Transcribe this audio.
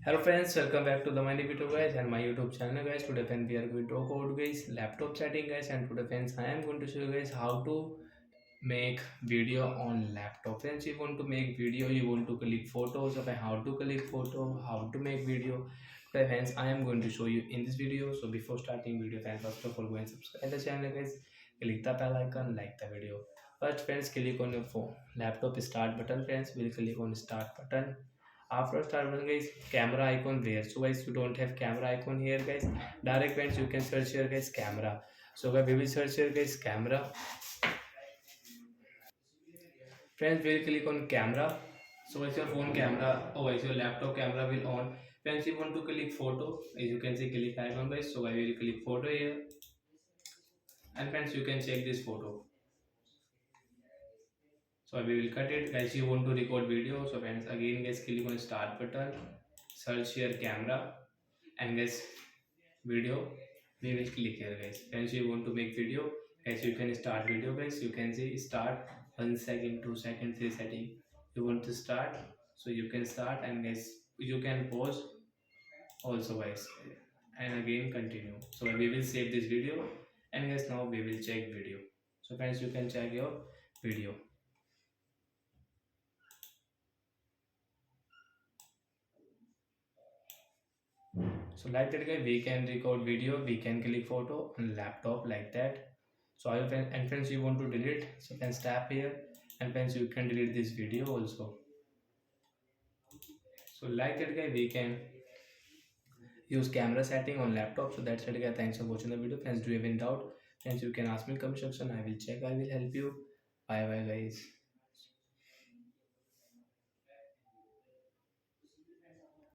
Hello friends, welcome back to the my video guys and my YouTube channel guys. Today friends we are going to talk about guys laptop setting guys, and today friends I am going to show you guys how to make video on laptop. Friends, you want to make video, you want to click photos, okay, how to click photo, how to make video. Today friends I am going to show you in this video. So before starting video friends, first of all go and subscribe the channel guys, click the bell icon, like the video. First friends, click on your phone laptop start button. Friends, we'll click on start button. After start button guys, camera icon there. So guys, you don't have camera icon here guys, direct friends you can search here guys camera. So guys, we will search here guys camera. Friends, we'll click on camera. So it's your phone camera, oh it's your laptop camera will on. Friends, you want to click photo, as you can see click icon guys. So I will click photo here, and friends you can check this photo. So we will cut it guys. You want to record video, so friends again guys click on start button, search here camera, and guys video, we will click here guys. Friends, you want to make video guys, you can start video guys. You can see start 1 second, 2 second, 3 second. You want to start, so you can start, and guys you can pause also guys, and again continue. So we will save this video, and guys now we will check video. So friends, you can check your video. So like that guy, we can record video, we can click photo on laptop like that. So I and friends you want to delete, so can tap here, and friends you can delete this video also. So like that guy, we can use camera setting on laptop. So that's it guy. Thanks for watching the video. Friends, do you have any doubt? Friends, you can ask me in comment section. I will check. I will help you. Bye bye guys.